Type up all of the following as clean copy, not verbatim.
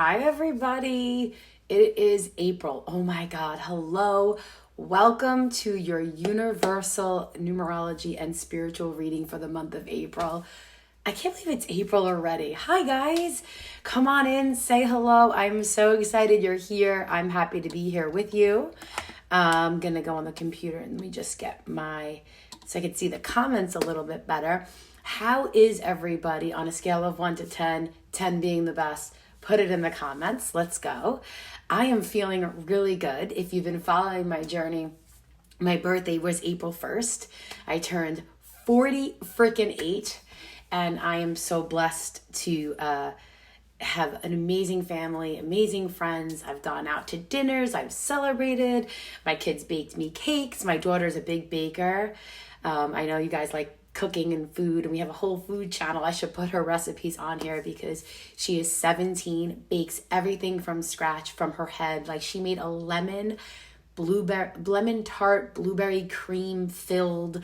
Hi, everybody. It is April. Oh my God. Hello. Welcome to your universal numerology and spiritual reading for the month of April. I can't believe it's April already. Hi, guys. Come on in. Say hello. I'm so excited you're here. I'm happy to be here with you. I'm going to go on the computer and let me just get so I can see the comments a little bit better. How is everybody on a scale of 1 to 10, 10 being the best? Put it in the comments. Let's go. I am feeling really good. If you've been following my journey, my birthday was April 1st. I turned 40 freaking 8, and I am so blessed to have an amazing family, amazing friends. I've gone out to dinners. I've celebrated. My kids baked me cakes. My daughter's a big baker. I know you guys like cooking and food, and we have a whole food channel. I should put her recipes on here because she is 17, bakes everything from scratch from her head. Like, she made a lemon tart, blueberry cream filled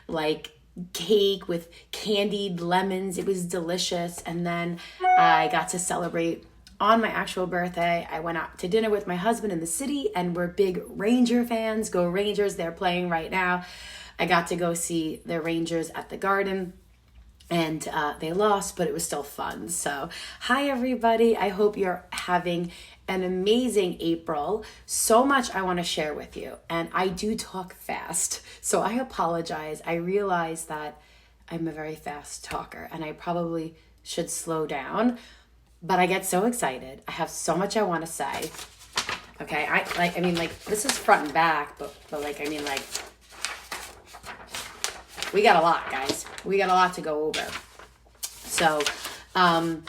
like cake with candied lemons. It was delicious. And then I got to celebrate on my actual birthday. I went out to dinner with my husband in the city, and we're big Ranger fans. Go Rangers. They're playing right now. I got to go see the Rangers at the Garden, and they lost, but it was still fun. So, hi everybody. I hope you're having an amazing April. So much I want to share with you, and I do talk fast, so I apologize. I realize that I'm a very fast talker, and I probably should slow down, but I get so excited. I have so much I want to say. Okay, I mean, this is front and back, but we got a lot, guys. We got a lot to go over. So, I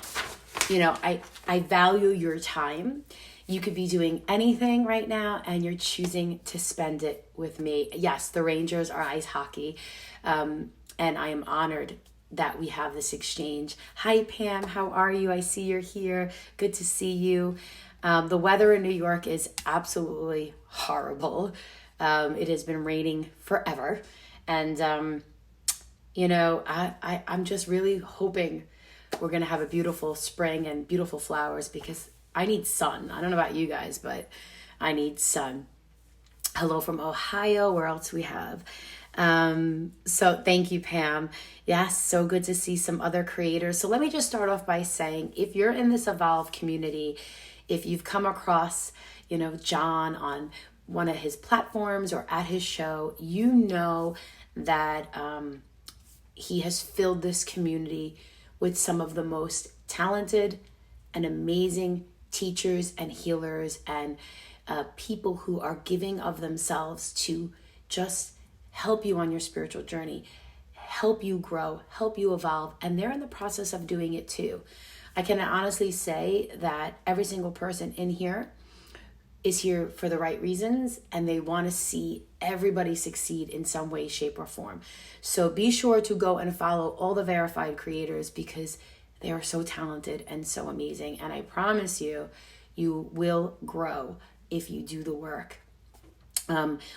value your time. You could be doing anything right now, and you're choosing to spend it with me. Yes, the Rangers are ice hockey, and I am honored that we have this exchange. Hi, Pam. How are you? I see you're here. Good to see you. The weather in New York is absolutely horrible. It has been raining forever. And, I'm just really hoping we're going to have a beautiful spring and beautiful flowers, because I need sun. I don't know about you guys, but I need sun. Hello from Ohio. Where else we have? So thank you, Pam. Yes, so good to see some other creators. So let me just start off by saying, if you're in this Evolve community, if you've come across, John on one of his platforms or at his show, you know that he has filled this community with some of the most talented and amazing teachers and healers and people who are giving of themselves to just help you on your spiritual journey, help you grow, help you evolve. And they're in the process of doing it too. I can honestly say that every single person in here is here for the right reasons, and they want to see everybody succeed in some way, shape, or form. So be sure to go and follow all the verified creators, because they are so talented and so amazing. And I promise you, you will grow if you do the work,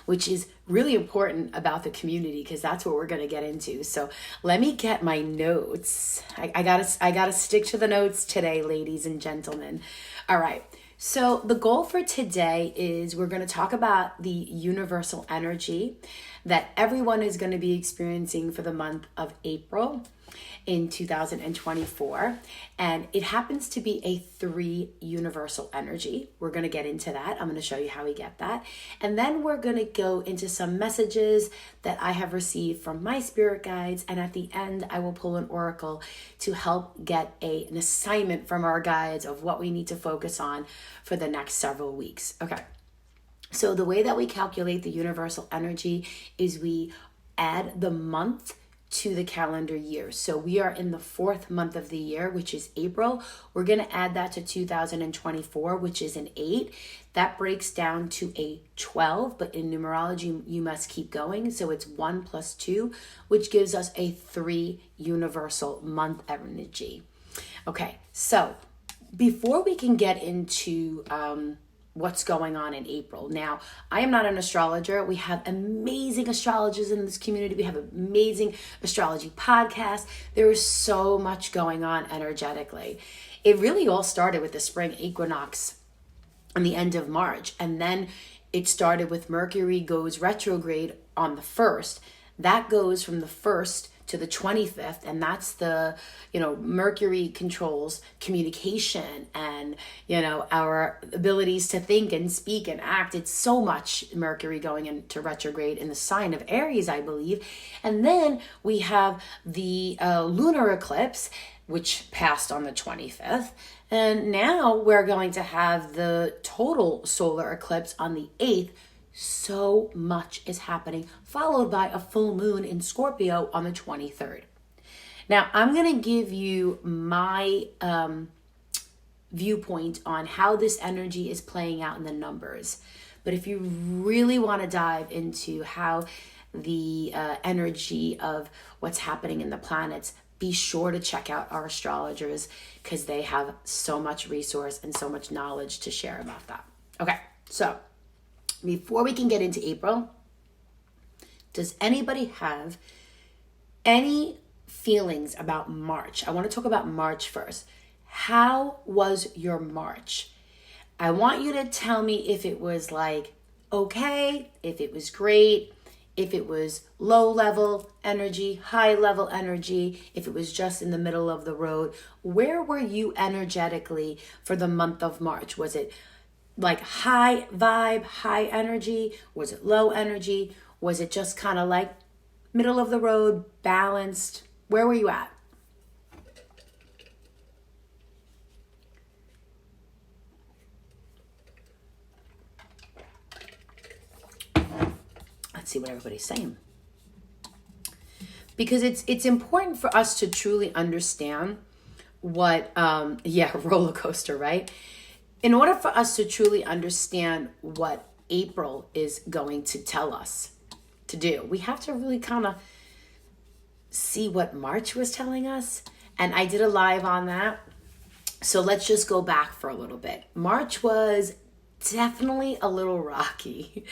which is really important about the community, because that's what we're going to get into. So let me get my notes. I gotta stick to the notes today, ladies and gentlemen. All right. So the goal for today is we're going to talk about the universal energy that everyone is going to be experiencing for the month of April in 2024. And it happens to be a 3 universal energy. We're going to get into that. I'm going to show you how we get that. And then we're going to go into some messages that I have received from my spirit guides. And at the end, I will pull an oracle to help get an assignment from our guides of what we need to focus on for the next several weeks. Okay. So the way that we calculate the universal energy is we add the month to the calendar year. So we are in the 4th month of the year, which is April. We're going to add that to 2024, which is an 8. That breaks down to a 12, but in numerology, you must keep going. So it's 1 plus 2, which gives us a 3 universal month energy. Okay, so before we can get into what's going on in April. Now, I am not an astrologer. We have amazing astrologers in this community. We have an amazing astrology podcast. There is so much going on energetically. It really all started with the spring equinox on the end of March. And then it started with Mercury goes retrograde on the 1st. That goes from the 1st to the 25th, and that's the, Mercury controls communication and, our abilities to think and speak and act. It's so much Mercury going into retrograde in the sign of Aries, I believe. And then we have the lunar eclipse, which passed on the 25th. And now we're going to have the total solar eclipse on the 8th. So much is happening, followed by a full moon in Scorpio on the 23rd. Now, I'm going to give you my viewpoint on how this energy is playing out in the numbers. But if you really want to dive into how the energy of what's happening in the planets, be sure to check out our astrologers because they have so much resource and so much knowledge to share about that. Okay, so before we can get into April, does anybody have any feelings about March? I want to talk about March first. How was your March? I want you to tell me if it was like okay, if it was great, if it was low level energy, high level energy, if it was just in the middle of the road. Where were you energetically for the month of March? Was it like high vibe, high energy? Was it low energy? Was it just kind of like middle of the road, balanced? Where were you at? Let's see what everybody's saying. Because it's important for us to truly understand what, roller coaster, right? In order for us to truly understand what April is going to tell us to do, we have to really kind of see what March was telling us. And I did a live on that. So let's just go back for a little bit. March was definitely a little rocky.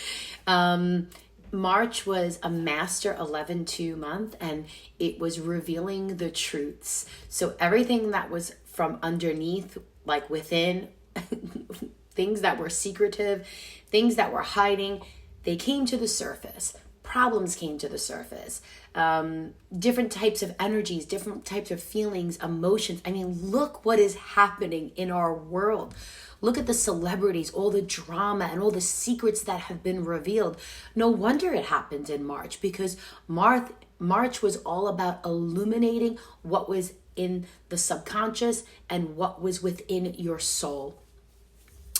March was a master 11-2 month, and it was revealing the truths. So everything that was from underneath, like within, things that were secretive, things that were hiding, they came to the surface. Problems came to the surface. Different types of energies, different types of feelings, emotions. I mean, look what is happening in our world. Look at the celebrities, all the drama and all the secrets that have been revealed. No wonder it happened in March, because March was all about illuminating what was in the subconscious and what was within your soul.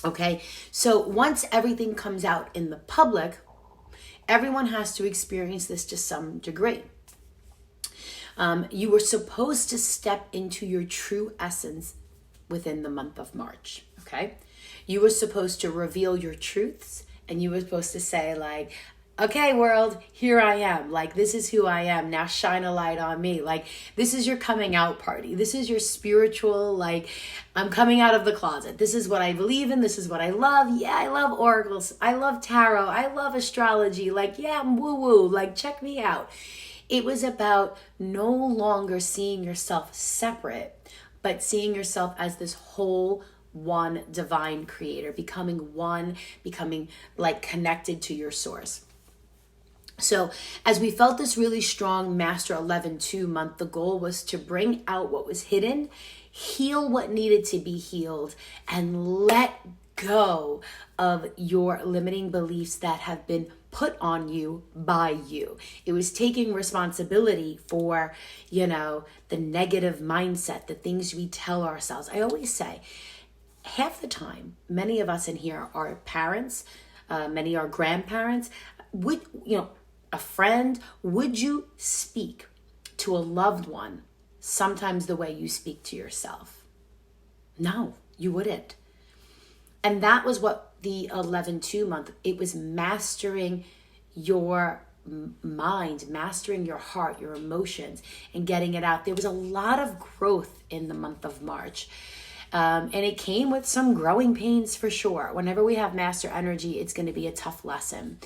Okay, so once everything comes out in the public, everyone has to experience this to some degree. You were supposed to step into your true essence within the month of March, okay? You were supposed to reveal your truths, and you were supposed to say like, okay, world, here I am. Like, this is who I am. Now shine a light on me. Like, this is your coming out party. This is your spiritual, like, I'm coming out of the closet. This is what I believe in. This is what I love. Yeah, I love oracles. I love tarot. I love astrology. Like, yeah, I'm woo-woo. Like, check me out. It was about no longer seeing yourself separate, but seeing yourself as this whole one divine creator, becoming one, becoming like connected to your source. So as we felt this really strong Master 11-2 month, the goal was to bring out what was hidden, heal what needed to be healed, and let go of your limiting beliefs that have been put on you by you. It was taking responsibility for, the negative mindset, the things we tell ourselves. I always say, half the time, many of us in here are parents, many are grandparents. A friend, would you speak to a loved one sometimes the way you speak to yourself? No, you wouldn't. And that was what the 11-2 month, it was mastering your mind, mastering your heart, your emotions, and getting it out. There was a lot of growth in the month of March. And it came with some growing pains for sure. Whenever we have master energy, it's going to be a tough lesson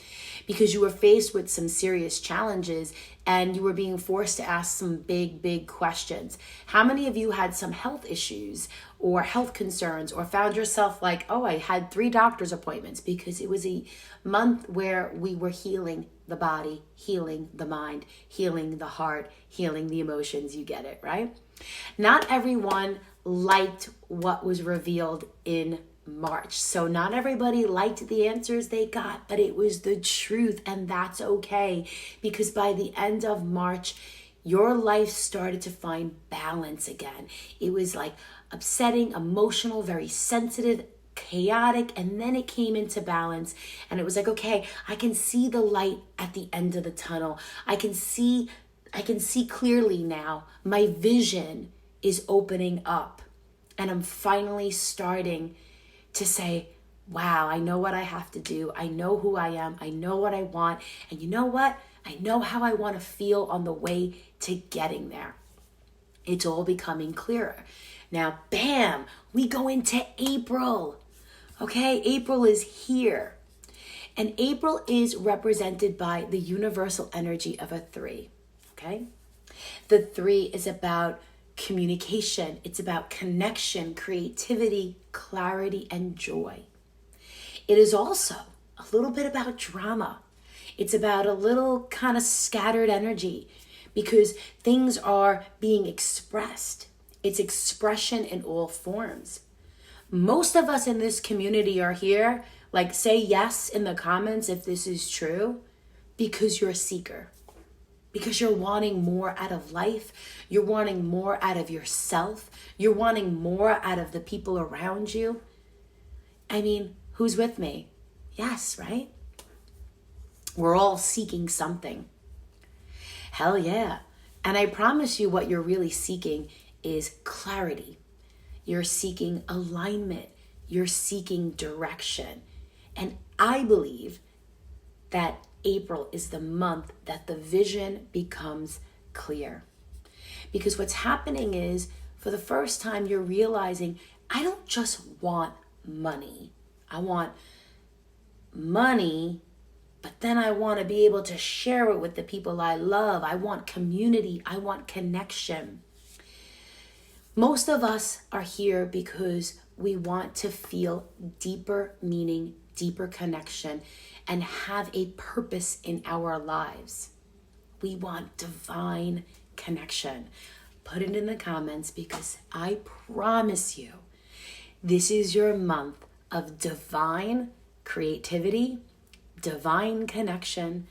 because you were faced with some serious challenges and you were being forced to ask some big questions. How many of you had some health issues or health concerns or found yourself like, oh, I had 3 doctor's appointments? Because it was a month where we were healing the body, healing the mind, healing the heart, healing the emotions. You get it, right? Not everyone liked what was revealed in March. So not everybody liked the answers they got, but it was the truth, and that's okay, because by the end of March, your life started to find balance again. It was like upsetting, emotional, very sensitive, chaotic, and then it came into balance, and it was like, okay, I can see the light at the end of the tunnel. I can see clearly now. My vision is opening up, and I'm finally starting to say, wow, I know what I have to do. I know who I am. I know what I want. And you know what? I know how I want to feel on the way to getting there. It's all becoming clearer. Now, bam, we go into April. Okay, April is here. And April is represented by the universal energy of a 3. Okay? The 3 is about communication. It's about connection, creativity, clarity, and joy. It is also a little bit about drama. It's about a little kind of scattered energy because things are being expressed. It's expression in all forms. Most of us in this community are here, like say yes in the comments if this is true, because you're a seeker. Because you're wanting more out of life. You're wanting more out of yourself. You're wanting more out of the people around you. I mean, who's with me? Yes, right? We're all seeking something. Hell yeah. And I promise you what you're really seeking is clarity. You're seeking alignment. You're seeking direction. And I believe that April is the month that the vision becomes clear. Because what's happening is, for the first time, you're realizing, I don't just want money. I want money, but then I want to be able to share it with the people I love. I want community. I want connection. Most of us are here because we want to feel deeper meaning, deeper connection, and have a purpose in our lives. We want divine connection. Put it in the comments because I promise you, this is your month of divine creativity, divine connection,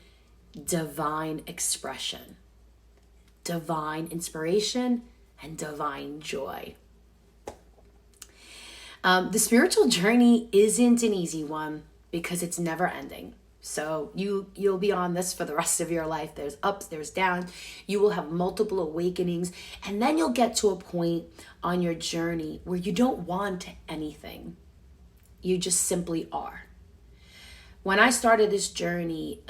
divine expression, divine inspiration, and divine joy. The spiritual journey isn't an easy one because it's never ending. So you'll be on this for the rest of your life. There's ups, there's downs. You will have multiple awakenings. And then you'll get to a point on your journey where you don't want anything. You just simply are. When I started this journey,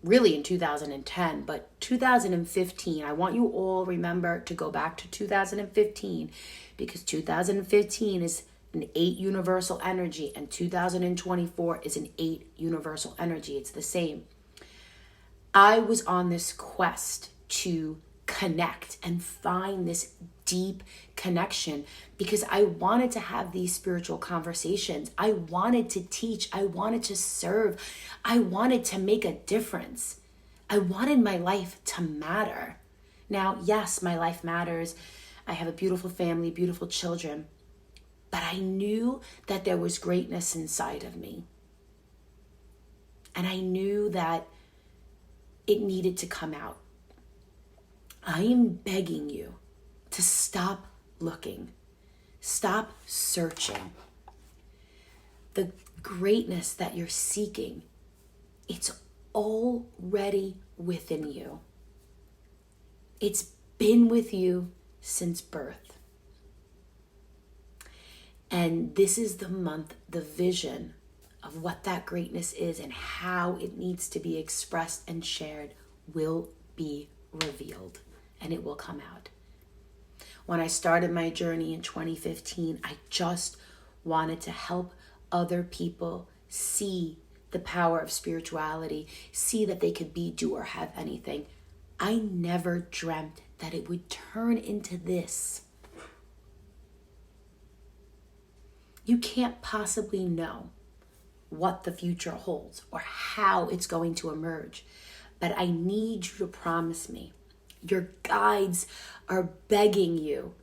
really in 2010, but 2015, I want you all remember to go back to 2015 because 2015 is an 8 universal energy and 2024 is an 8 universal energy. It's the same. I was on this quest to connect and find this deep connection because I wanted to have these spiritual conversations. I wanted to teach. I wanted to serve. I wanted to make a difference. I wanted my life to matter. Now, yes, my life matters. I have a beautiful family, beautiful children. But I knew that there was greatness inside of me. And I knew that it needed to come out. I am begging you to stop looking. Stop searching. The greatness that you're seeking, it's already within you. It's been with you since birth. And this is the month, the vision of what that greatness is and how it needs to be expressed and shared will be revealed, and it will come out. when I started my journey in 2015. I just wanted to help other people see the power of spirituality, see that they could be, do, or have anything. I never dreamt that it would turn into this. You can't possibly know what the future holds or how it's going to emerge. But I need you to promise me, your guides are begging you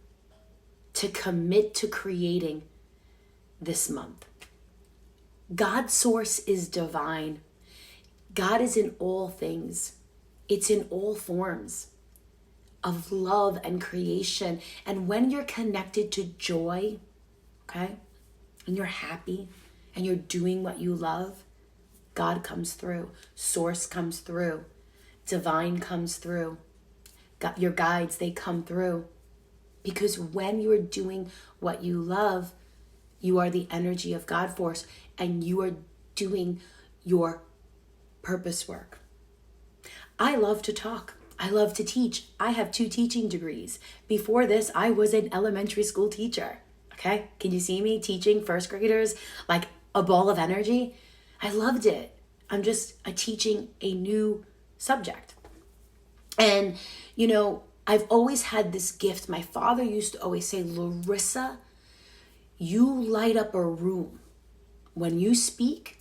to commit to creating this month. God's source is divine. God is in all things. It's in all forms of love and creation. And when you're connected to joy, okay, and you're happy and you're doing what you love, God comes through, source comes through, divine comes through. Your guides, they come through. Because when you're doing what you love, you are the energy of God force and you are doing your purpose work. I love to talk. I love to teach. I have 2 teaching degrees. Before this, I was an elementary school teacher. Okay? Can you see me teaching first graders like a ball of energy? I loved it. I'm just teaching a new subject. And, you know, I've always had this gift. My father used to always say, Larissa, you light up a room. When you speak,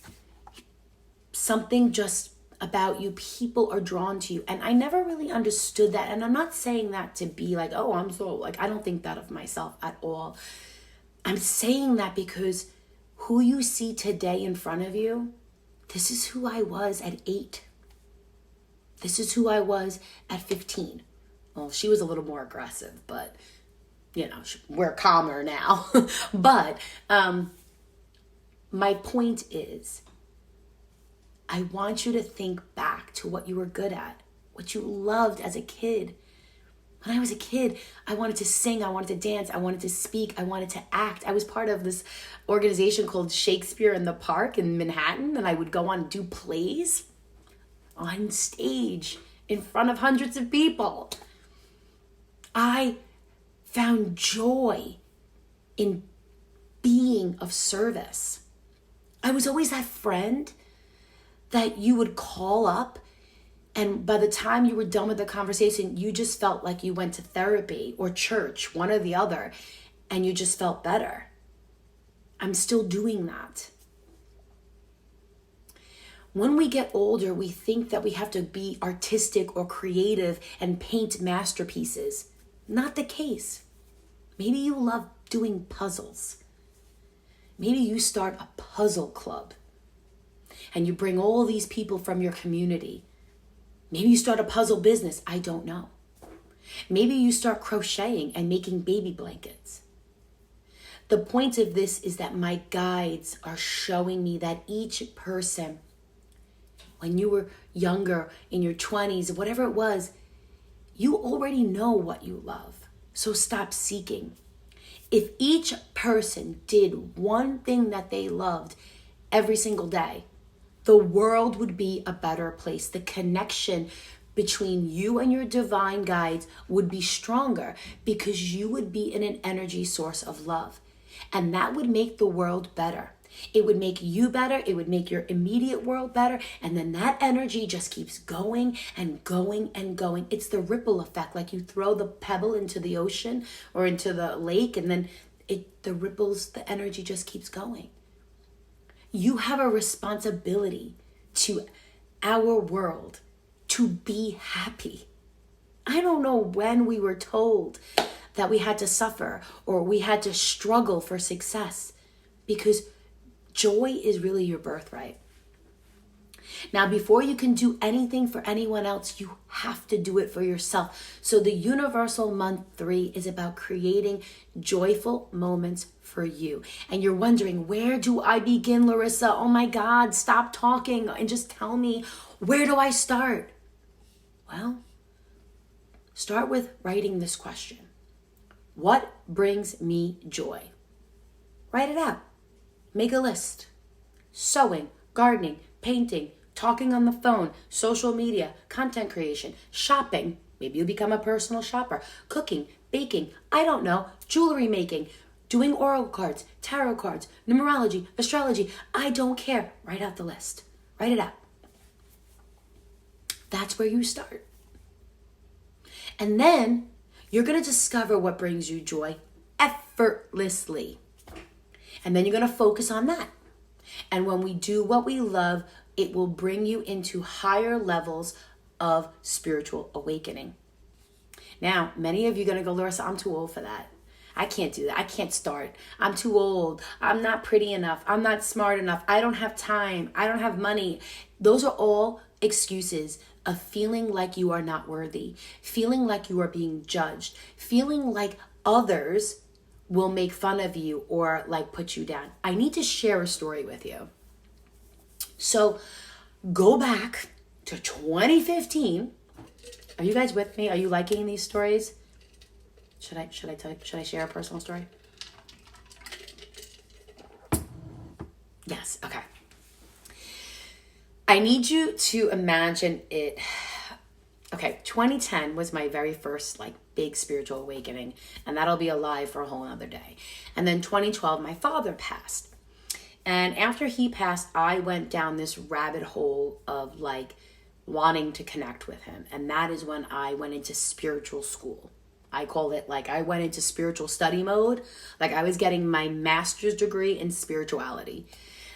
something just about you, people are drawn to you. And I never really understood that. And I'm not saying that to be like, oh, I'm so, like, I don't think that of myself at all. I'm saying that because who you see today in front of you, this is who I was at 8. This is who I was at 15. Well, she was a little more aggressive, but, you know, we're calmer now. But my point is, I want you to think back to what you were good at, what you loved as a kid. When I was a kid, I wanted to sing, I wanted to dance, I wanted to speak, I wanted to act. I was part of this organization called Shakespeare in the Park in Manhattan, and I would go on and do plays on stage in front of hundreds of people. I found joy in being of service. I was always that friend that you would call up, and by the time you were done with the conversation, you just felt like you went to therapy or church, one or the other, and you just felt better. I'm still doing that. When we get older, we think that we have to be artistic or creative and paint masterpieces. Not the case. Maybe you love doing puzzles. Maybe you start a puzzle club and you bring all these people from your community. Maybe you start a puzzle business. I don't know. Maybe you start crocheting and making baby blankets. The point of this is that my guides are showing me that each person, when you were younger, in your 20s, whatever it was, you already know what you love. So stop seeking. If each person did one thing that they loved every single day, the world would be a better place. The connection between you and your divine guides would be stronger because you would be in an energy source of love. And that would make the world better. It would make you better. It would make your immediate world better. And then that energy just keeps going and going and going. It's the ripple effect. Like you throw the pebble into the ocean or into the lake, and then the ripples, the energy just keeps going. You have a responsibility to our world to be happy. I don't know when we were told that we had to suffer or we had to struggle for success, because joy is really your birthright. Now, before you can do anything for anyone else, you have to do it for yourself. So the Universal Month 3 is about creating joyful moments for you. And you're wondering, where do I begin, Larissa? Oh my God, stop talking and just tell me, where do I start? Well, start with writing this question. What brings me joy? Write it out. Make a list. Sewing, gardening, painting, talking on the phone, social media, content creation, shopping. Maybe you become a personal shopper. Cooking, baking, I don't know, jewelry making, doing oracle cards, tarot cards, numerology, astrology, I don't care. Write out the list. Write it out. That's where you start. And then you're going to discover what brings you joy effortlessly. And then you're going to focus on that. And when we do what we love, it will bring you into higher levels of spiritual awakening. Now, many of you are going to go, Larissa, I'm too old for that. I can't do that. I can't start. I'm too old. I'm not pretty enough. I'm not smart enough. I don't have time. I don't have money. Those are all excuses of feeling like you are not worthy, feeling like you are being judged, feeling like others will make fun of you or like put you down. I need to share a story with you. So go back to 2015. Are you guys with me? Are you liking these stories? Should I share a personal story? Yes, okay. I need you to imagine it. Okay, 2010 was my very first like big spiritual awakening, and that'll be alive for a whole other day. And then 2012, my father passed. And after he passed, I went down this rabbit hole of like wanting to connect with him. And that is when I went into spiritual school. I call it like I went into spiritual study mode. Like I was getting my master's degree in spirituality.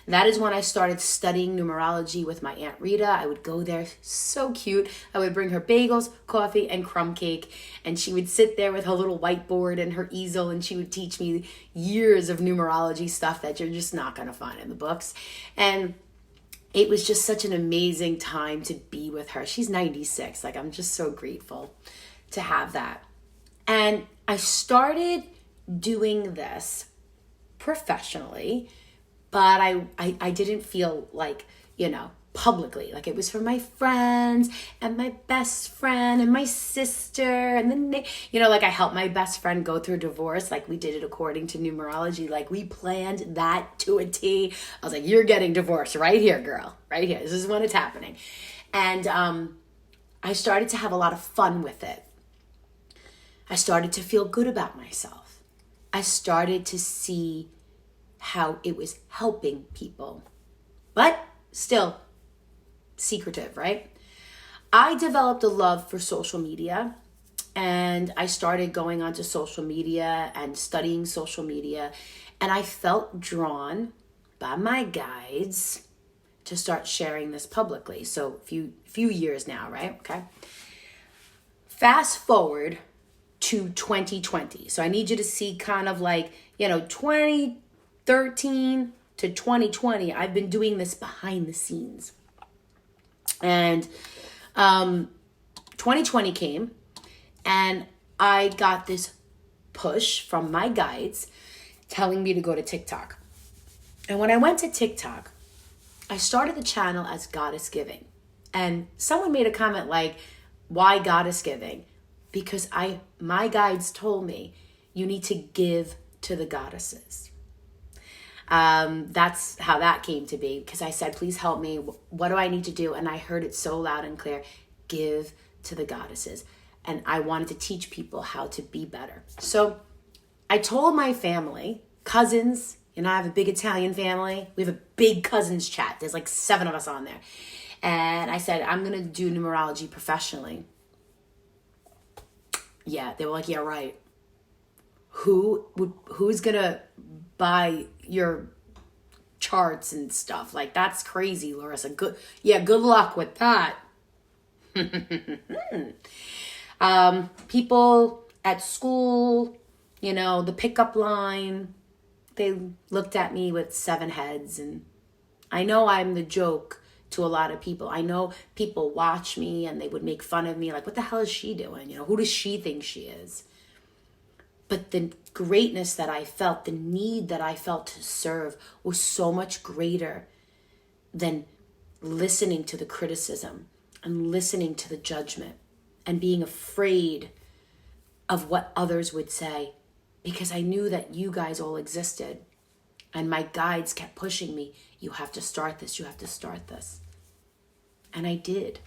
That is when I started studying numerology with my Aunt Rita. I would go there, so cute. I would bring her bagels, coffee, and crumb cake. And she would sit there with her little whiteboard and her easel, and she would teach me years of numerology stuff that you're just not going to find in the books. And it was just such an amazing time to be with her. She's 96. Like, I'm just so grateful to have that. And I started doing this professionally, but I didn't feel like, publicly. Like it was for my friends and my best friend and my sister. And then, like I helped my best friend go through a divorce. Like we did it according to numerology. Like we planned that to a T. I was like, you're getting divorced right here, girl. Right here. This is when it's happening. And I started to have a lot of fun with it. I started to feel good about myself. I started to see how it was helping people, but still secretive, right? I developed a love for social media, and I started going onto social media and studying social media, and I felt drawn by my guides to start sharing this publicly. So few years now, right? Okay. Fast forward to 2020. So I need you to see kind of like, 2013 to 2020, I've been doing this behind the scenes. And 2020 came, and I got this push from my guides telling me to go to TikTok. And when I went to TikTok, I started the channel as Goddess Giving. And someone made a comment like, why Goddess Giving? Because my guides told me you need to give to the goddesses. That's how that came to be, because I said, please help me. What do I need to do? And I heard it so loud and clear, give to the goddesses. And I wanted to teach people how to be better. So I told my family, cousins, I have a big Italian family. We have a big cousins chat. There's like 7 of us on there. And I said, I'm going to do numerology professionally. Yeah, they were like, yeah, right. Who's going to buy your charts and stuff? Like, that's crazy, Larissa. Good luck with that. People at school, the pickup line, they looked at me with 7 heads, and I know I'm the joke to a lot of people. I know people watch me and they would make fun of me, like, what the hell is she doing? Who does she think she is? But the greatness that I felt, the need that I felt to serve was so much greater than listening to the criticism and listening to the judgment and being afraid of what others would say, because I knew that you guys all existed. And my guides kept pushing me, you have to start this, you have to start this. And I did.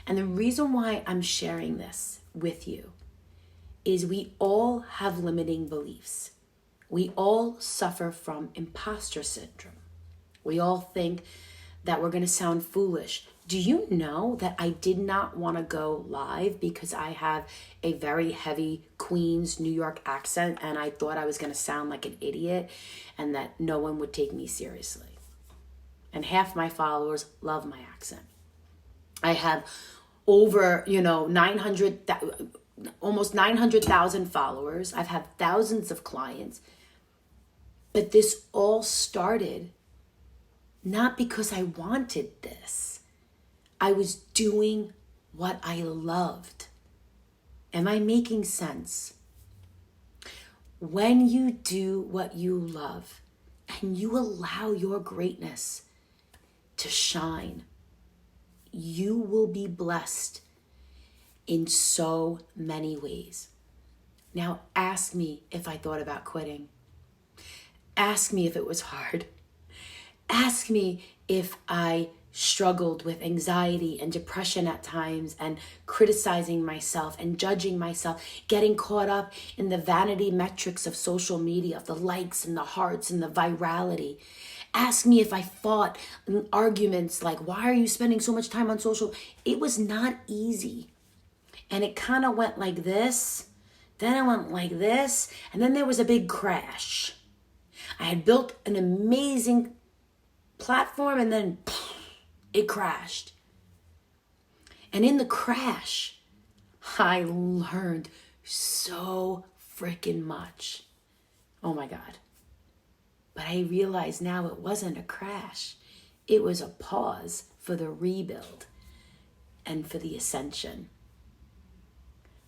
And the reason why I'm sharing this with you is we all have limiting beliefs. We all suffer from imposter syndrome. We all think that we're going to sound foolish. Do you know that I did not want to go live because I have a very heavy Queens, New York accent, and I thought I was going to sound like an idiot and that no one would take me seriously. And half my followers love my accent. I have over, almost 900,000 followers. I've had thousands of clients. But this all started not because I wanted this. I was doing what I loved. Am I making sense? When you do what you love and you allow your greatness to shine, you will be blessed in so many ways. Now ask me if I thought about quitting. Ask me if it was hard. Ask me if I struggled with anxiety and depression at times and criticizing myself and judging myself, getting caught up in the vanity metrics of social media, of the likes and the hearts and the virality. Ask me if I fought in arguments like, why are you spending so much time on social? It was not easy. And it kind of went like this, then it went like this, and then there was a big crash. I had built an amazing platform and then it crashed. And in the crash, I learned so freaking much. Oh my God. But I realize now it wasn't a crash. It was a pause for the rebuild and for the ascension.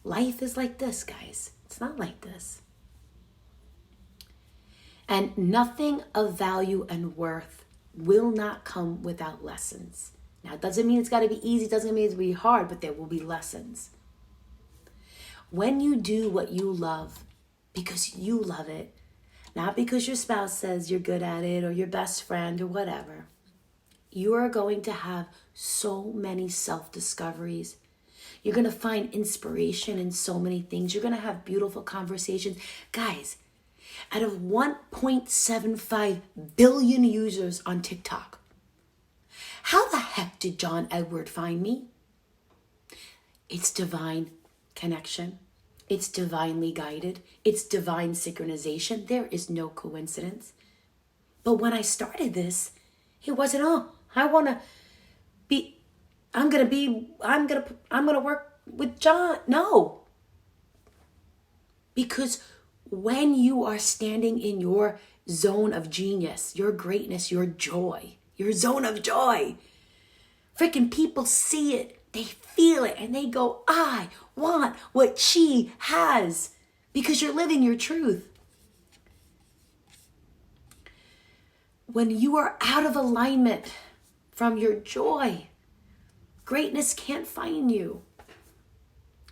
Life is like this, guys. It's not like this. And nothing of value and worth will not come without lessons. Now, it doesn't mean it's got to be easy. It doesn't mean it's going to be hard, but there will be lessons. When you do what you love because you love it, not because your spouse says you're good at it or your best friend or whatever, you are going to have so many self-discoveries. You're going to find inspiration in so many things. You're going to have beautiful conversations. Guys, out of 1.75 billion users on TikTok, how the heck did John Edward find me? It's divine connection. It's divinely guided. It's divine synchronization. There is no coincidence. But when I started this, it wasn't, I'm going to work with John. No. Because when you are standing in your zone of genius, your greatness, your joy, your zone of joy, freaking people see it, they feel it, and they go, I want what she has, because you're living your truth. When you are out of alignment from your joy, greatness can't find you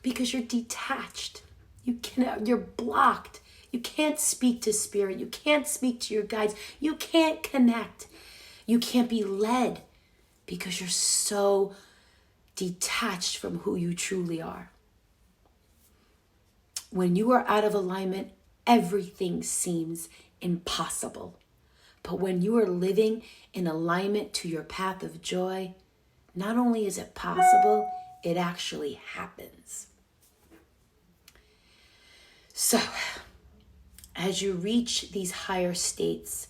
because you're detached. You're blocked. You can't speak to spirit. You can't speak to your guides. You can't connect. You can't be led because you're so detached from who you truly are. When you are out of alignment, everything seems impossible. But when you are living in alignment to your path of joy, not only is it possible, it actually happens. So, as you reach these higher states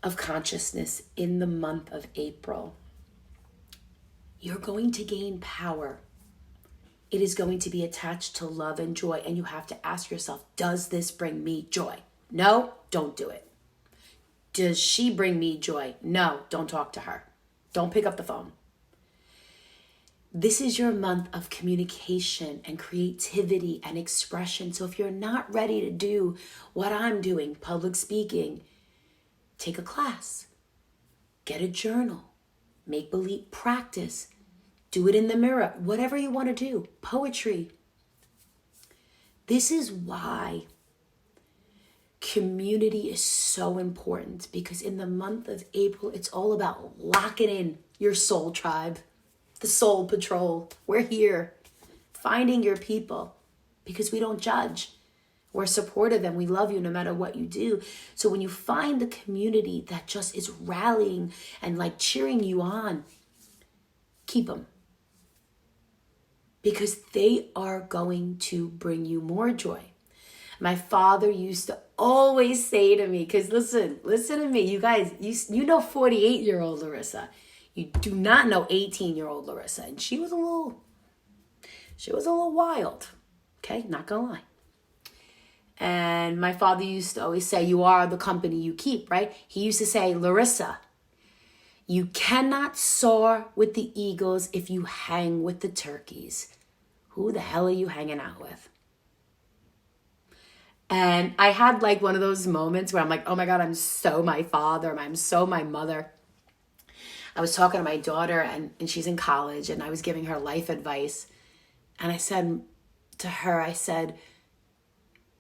of consciousness in the month of April, you're going to gain power. It is going to be attached to love and joy, and you have to ask yourself, does this bring me joy? No, don't do it. Does she bring me joy? No, don't talk to her. Don't pick up the phone. This is your month of communication and creativity and expression. So if you're not ready to do what I'm doing, public speaking, take a class, get a journal, make believe, practice, do it in the mirror, whatever you want to do, poetry. This is why community is so important, because in the month of April, it's all about locking in your soul tribe. The Soul Patrol. We're here. Finding your people. because we don't judge. We're supportive and we love you no matter what you do. So when you find the community that just is rallying and like cheering you on, keep them. Because they are going to bring you more joy. My father used to always say to me, because listen to me, you guys, you know 48-year-old Larissa. You do not know 18-year-old Larissa. And she was a little wild. Okay, not gonna lie. And my father used to always say, you are the company you keep, right? He used to say, Larissa, you cannot soar with the eagles if you hang with the turkeys. Who the hell are you hanging out with? And I had like one of those moments where I'm like, oh my God, I'm so my father. I'm so my mother. I was talking to my daughter and she's in college and I was giving her life advice. And I said to her, I said,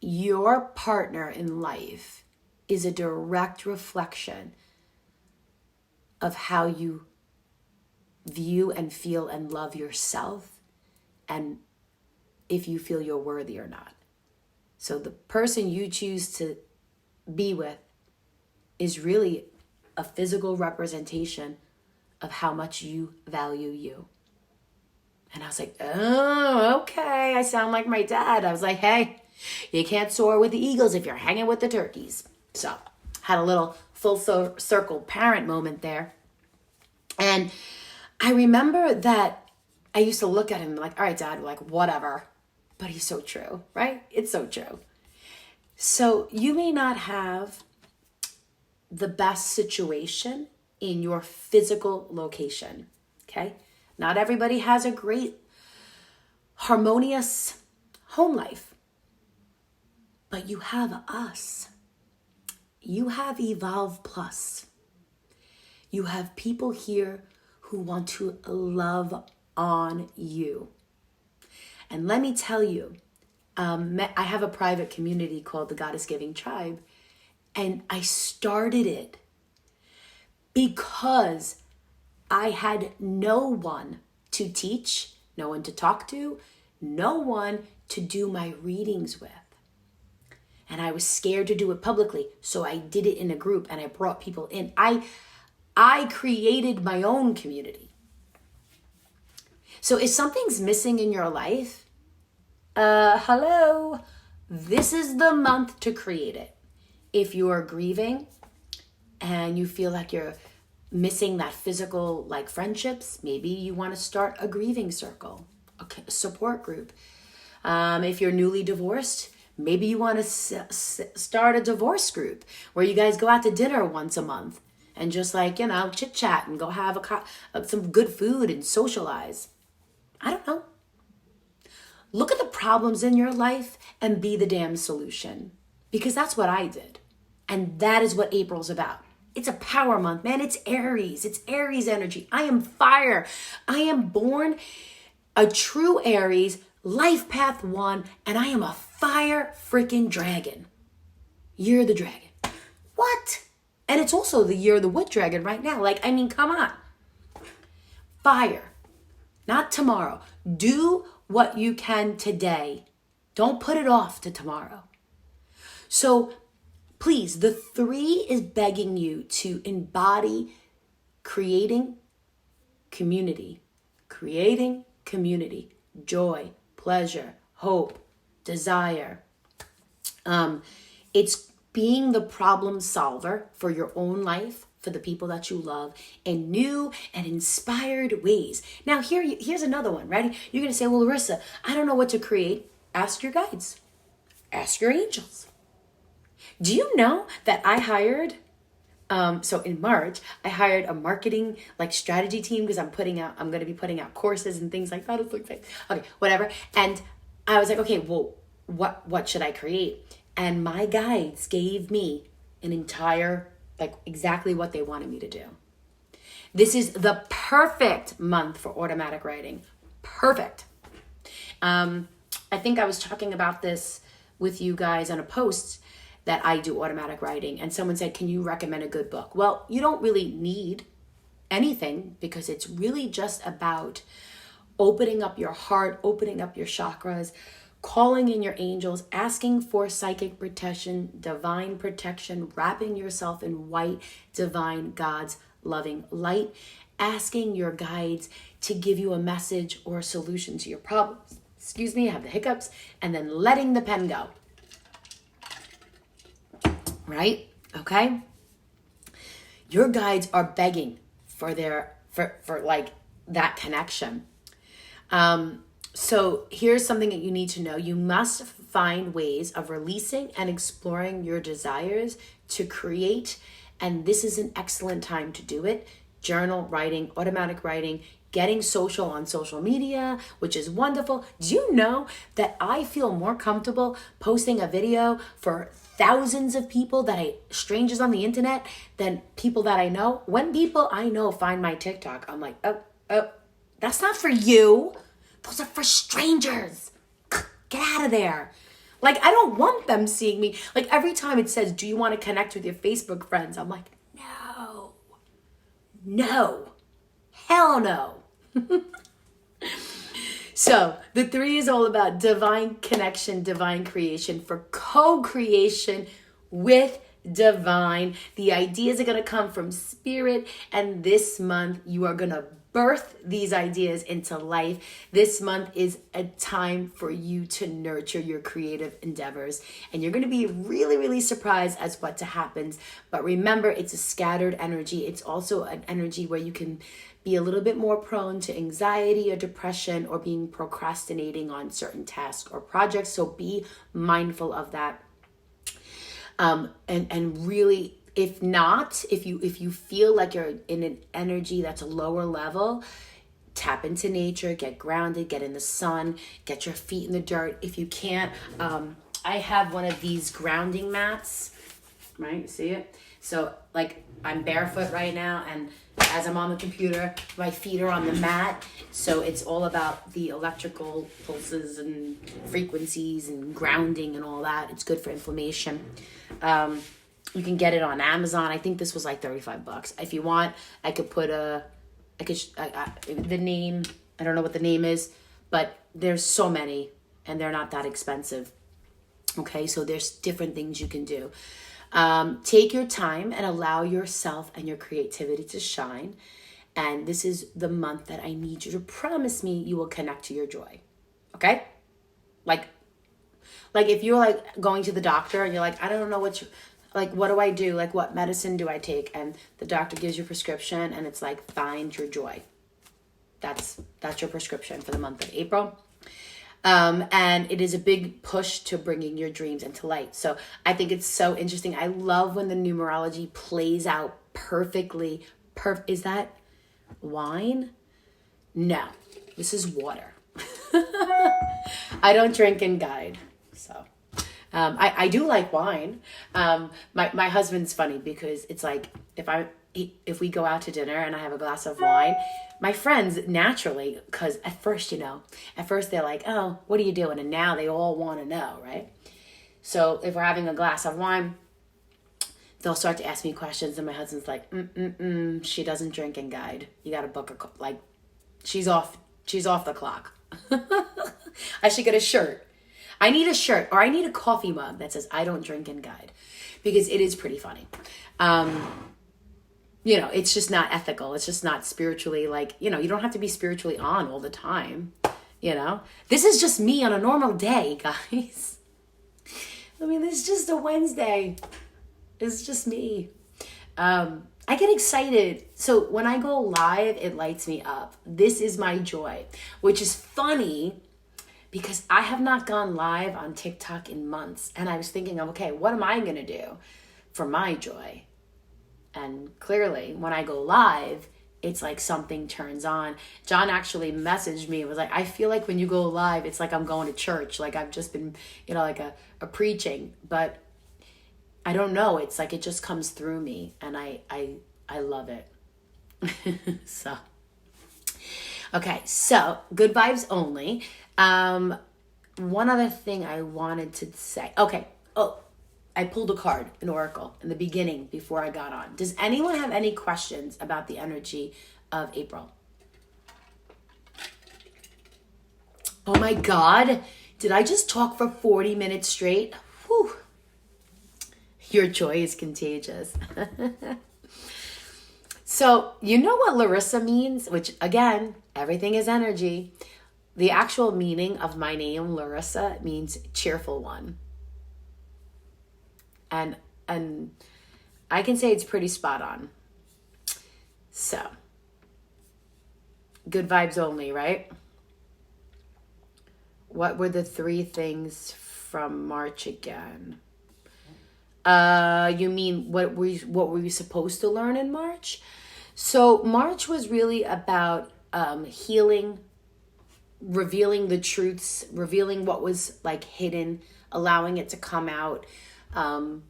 your partner in life is a direct reflection of how you view and feel and love yourself and if you feel you're worthy or not. So the person you choose to be with is really a physical representation of how much you value you. And I was like, oh, okay. I sound like my dad. I was like, hey, you can't soar with the eagles if you're hanging with the turkeys. So had a little full circle parent moment there. And I remember that I used to look at him like, all right, Dad, like, whatever. But he's so true, right? It's so true. So you may not have the best situation in your physical location, okay? Not everybody has a great, harmonious home life. But you have us. You have Evolve Plus. You have people here who want to love on you. And let me tell you, I have a private community called the Goddess Giving Tribe. And I started it because I had no one to teach, no one to talk to, no one to do my readings with. And I was scared to do it publicly. So I did it in a group and I brought people in. I created my own community. So if something's missing in your life, hello, this is the month to create it. If you are grieving and you feel like you're missing that physical, like friendships, maybe you want to start a grieving circle, a support group. If you're newly divorced, maybe you want to start a divorce group where you guys go out to dinner once a month and just like, you know, chit chat and go have some good food and socialize. I don't know. Look at the problems in your life and be the damn solution, because that's what I did. And that is what April's about. It's a power month, man. It's Aries. It's Aries energy. I am fire. I am born a true Aries, life path 1, and I am a fire freaking dragon. Year of the dragon. What? And it's also the year of the wood dragon right now. Like, I mean, come on. Fire. Not tomorrow. Do what you can today. Don't put it off to tomorrow. So please, the 3 is begging you to embody creating community, joy, pleasure, hope, desire. It's being the problem solver for your own life, for the people that you love, in new and inspired ways. Now, here's another one, ready? You're going to say, well, Larissa, I don't know what to create. Ask your guides. Ask your angels. Do you know that I hired, so in March, I hired a marketing like strategy team because I'm going to be putting out courses and things like that. It's like, okay, whatever. And I was like, okay, well, what should I create? And my guides gave me an entire, like exactly what they wanted me to do. This is the perfect month for automatic writing. Perfect. I think I was talking about this with you guys on a post that I do automatic writing, and someone said, can you recommend a good book? Well, you don't really need anything because it's really just about opening up your heart, opening up your chakras, calling in your angels, asking for psychic protection, divine protection, wrapping yourself in white, divine, God's loving light, asking your guides to give you a message or a solution to your problems. Excuse me, I have the hiccups. And then letting the pen go. Right? Okay? Your guides are begging for like that connection. So here's something that you need to know. You must find ways of releasing and exploring your desires to create. And this is an excellent time to do it. Journal, writing, automatic writing, getting social on social media, which is wonderful. Do you know that I feel more comfortable posting a video for thousands of people strangers on the internet, than people that I know? When people I know find my TikTok, I'm like, oh, that's not for you. Those are for strangers. Get out of there. Like, I don't want them seeing me. Like, every time it says, do you want to connect with your Facebook friends? I'm like, no, hell no. So the 3 is all about divine connection, divine creation, for co-creation with divine. The ideas are going to come from spirit, and this month you are going to birth these ideas into life. This month is a time for you to nurture your creative endeavors, and you're going to be really, really surprised as what happens. But remember, it's a scattered energy. It's also an energy where you can be a little bit more prone to anxiety or depression, or being procrastinating on certain tasks or projects. So be mindful of that. And really, if you feel like you're in an energy that's a lower level, tap into nature, get grounded, get in the sun, get your feet in the dirt. If you can't, I have one of these grounding mats, right? See it? So like, I'm barefoot right now, and as I'm on the computer, my feet are on the mat. So it's all about the electrical pulses and frequencies and grounding and all that. It's good for inflammation. You can get it on Amazon. I think this was like $35. If you want, I could put the name. I don't know what the name is, but there's so many, and they're not that expensive. Okay, so there's different things you can do. Take your time and allow yourself and your creativity to shine. And this is the month that I need you to promise me you will connect to your joy. Okay? Like if you're like going to the doctor and you're like, I don't know what do I do? Like, what medicine do I take? And the doctor gives you a prescription, and it's like, find your joy. That's your prescription for the month of April. And it is a big push to bringing your dreams into light. So I think it's so interesting. I love when the numerology plays out perfectly. Is that wine? No, this is water. I don't drink and guide. So I do like wine. My husband's funny because it's like, if we go out to dinner and I have a glass of wine, my friends naturally, because at first they're like, oh, what are you doing? And now they all want to know, right? So if we're having a glass of wine, they'll start to ask me questions, and my husband's like, she doesn't drink and guide. You got to book she's off the clock. I should get a shirt. I need a shirt, or I need a coffee mug that says, I don't drink and guide, because it is pretty funny. It's just not ethical. It's just not spiritually, you don't have to be spiritually on all the time. This is just me on a normal day, guys. I mean, it's just a Wednesday. It's just me. I get excited. So when I go live, it lights me up. This is my joy, which is funny because I have not gone live on TikTok in months. And I was thinking of, okay, what am I going to do for my joy? And clearly, when I go live, it's like something turns on. John actually messaged me. It was like, I feel like when you go live, it's like I'm going to church. Like I've just been, like a preaching. But I don't know. It's like it just comes through me. And I love it. Okay. So, good vibes only. One other thing I wanted to say. Okay. Oh, I pulled a card, an oracle, in the beginning before I got on. Does anyone have any questions about the energy of April? Oh my God. Did I just talk for 40 minutes straight? Whew. Your joy is contagious. So, you know what Larissa means? Which, again, everything is energy. The actual meaning of my name, Larissa, means cheerful one. And I can say it's pretty spot on. So, good vibes only, right? What were the 3 things from March again? You mean what were we supposed to learn in March? So March was really about healing, revealing the truths, revealing what was like hidden, allowing it to come out, and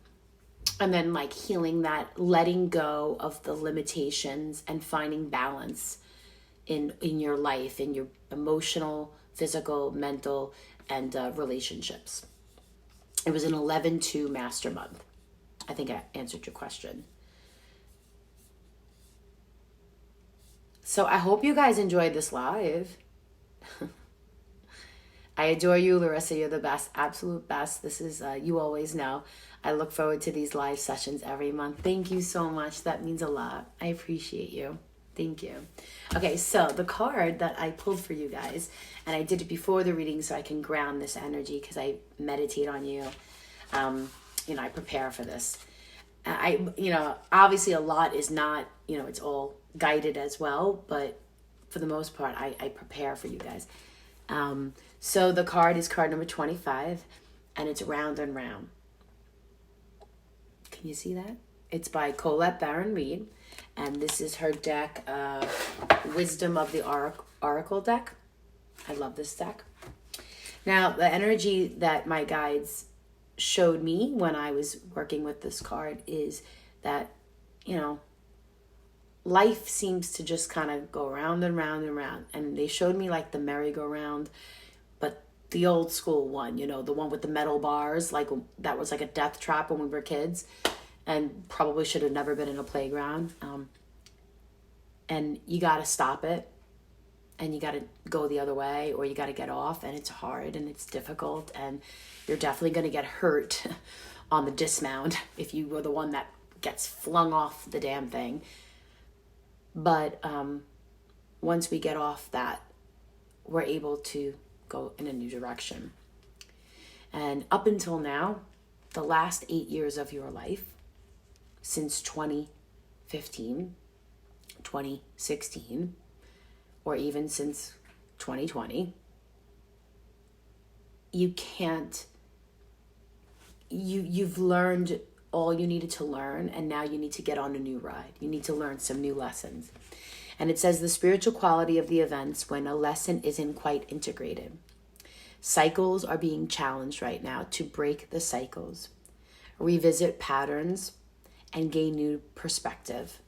then like healing that, letting go of the limitations and finding balance in your life, in your emotional, physical, mental, and relationships. It was an 11/2 master month. I think I answered your question. So I hope you guys enjoyed this live. I adore you, Larissa. You're the best, absolute best. This is, you always know. I look forward to these live sessions every month. Thank you so much. That means a lot. I appreciate you. Thank you. Okay, so the card that I pulled for you guys, and I did it before the reading so I can ground this energy because I meditate on you. I prepare for this. Obviously a lot is not, it's all guided as well, but for the most part, I prepare for you guys. So the card is card number 25, and it's Round and Round. Can you see that? It's by Colette Baron Reed, and this is her deck, Wisdom of the Oracle deck. I love this deck. Now, the energy that my guides showed me when I was working with this card is that, life seems to just kind of go round and round and round. And they showed me like the merry-go-round, but the old school one, the one with the metal bars, like that was like a death trap when we were kids and probably should have never been in a playground. And you got to stop it, and you got to go the other way, or you got to get off, and it's hard and it's difficult, and you're definitely going to get hurt on the dismount if you were the one that gets flung off the damn thing. But once we get off that, we're able to go in a new direction. And up until now, the last 8 years of your life, since 2015, 2016, or even since 2020, you've learned all you needed to learn, and now you need to get on a new ride. You need to learn some new lessons. And it says the spiritual quality of the events when a lesson isn't quite integrated. Cycles are being challenged right now to break the cycles, revisit patterns, and gain new perspective.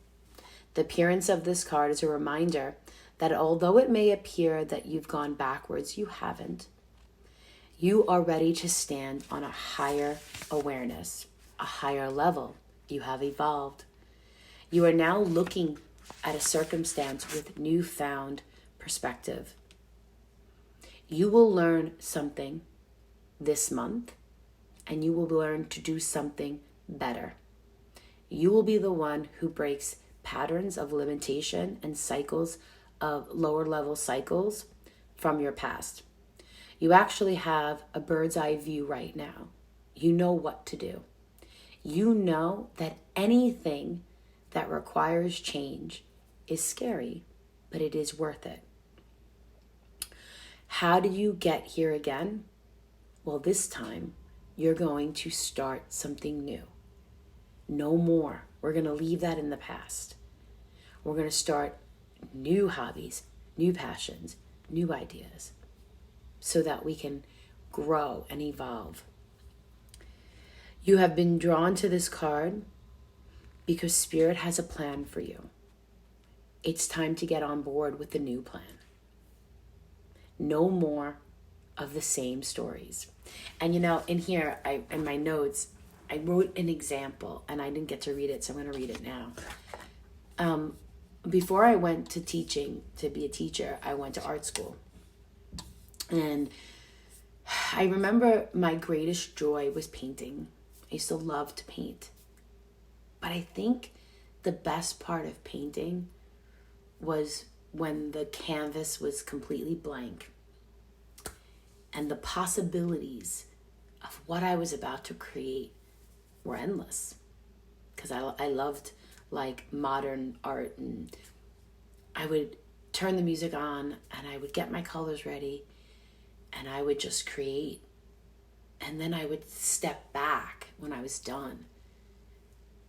The appearance of this card is a reminder that although it may appear that you've gone backwards, you haven't. You are ready to stand on a higher awareness, a higher level. You have evolved. You are now looking at a circumstance with newfound perspective. You will learn something this month, and you will learn to do something better. You will be the one who breaks patterns of limitation and cycles of lower level cycles from your past. You actually have a bird's eye view right now. You know what to do. You know that anything that requires change is scary, but it is worth it. How do you get here again? Well, this time you're going to start something new. No more. We're going to leave that in the past. We're going to start new hobbies, new passions, new ideas, so that we can grow and evolve. You have been drawn to this card because Spirit has a plan for you. It's time to get on board with the new plan. No more of the same stories. And in here, in my notes, I wrote an example, and I didn't get to read it, so I'm going to read it now. Before I went to teaching, to be a teacher, I went to art school. And I remember my greatest joy was painting. I used to love to paint. But I think the best part of painting was when the canvas was completely blank and the possibilities of what I was about to create were endless. Because I loved like modern art, and I would turn the music on and I would get my colors ready and I would just create. And then I would step back when I was done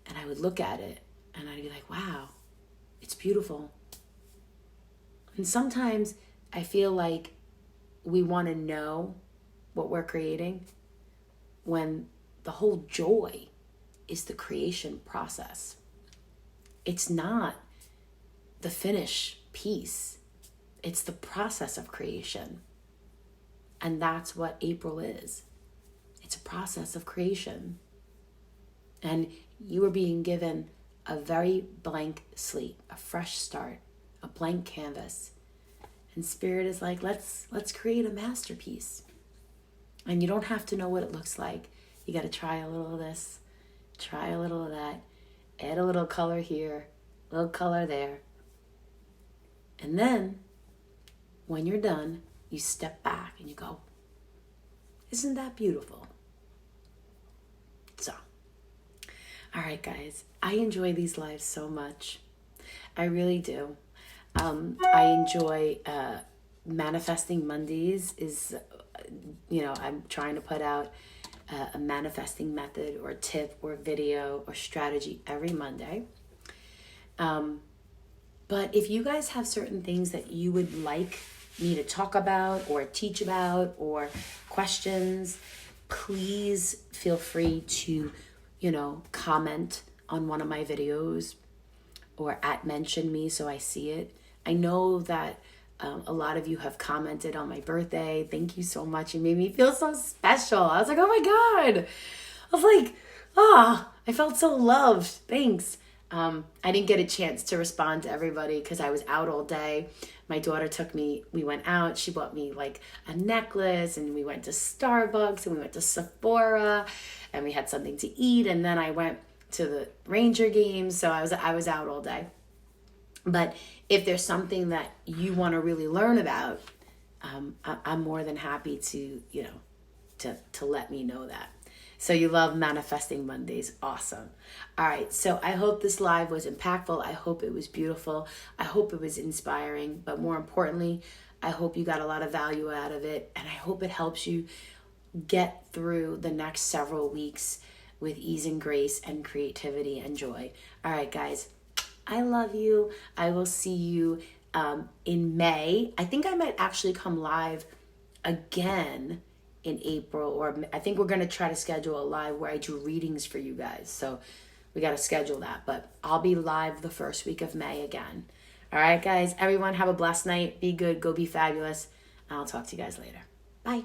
and I would look at it and I'd be like, wow, it's beautiful. And sometimes I feel like we want to know what we're creating when the whole joy is the creation process. It's not the finish piece. It's the process of creation. And that's what April is. It's a process of creation. And you are being given a very blank slate, a fresh start, a blank canvas. And Spirit is like, let's create a masterpiece. And you don't have to know what it looks like. You got to try a little of this, try a little of that, add a little color here, a little color there. And then when you're done, you step back and you go, isn't that beautiful? So, all right, guys, I enjoy these lives so much. I really do. I enjoy Manifesting Mondays is, I'm trying to put out a manifesting method or tip or video or strategy every Monday. But if you guys have certain things that you would like me to talk about or teach about or questions, please feel free to, comment on one of my videos or mention me so I see it. I know that a lot of you have commented on my birthday. Thank you so much. It made me feel so special. I was like, oh my God. I was like, I felt so loved. Thanks. I didn't get a chance to respond to everybody because I was out all day. My daughter we went out. She bought me like a necklace and we went to Starbucks and we went to Sephora and we had something to eat. And then I went to the Ranger games. So I was out all day. But if there's something that you want to really learn about, I'm more than happy to let me know that. So you love Manifesting Mondays. Awesome. All right. So I hope this live was impactful. I hope it was beautiful. I hope it was inspiring. But more importantly, I hope you got a lot of value out of it. And I hope it helps you get through the next several weeks with ease and grace and creativity and joy. All right, guys. I love you. I will see you in May. I think I might actually come live again in April, or I think we're going to try to schedule a live where I do readings for you guys. So we got to schedule that, but I'll be live the first week of May again. All right, guys, everyone have a blessed night. Be good. Go be fabulous. I'll talk to you guys later. Bye.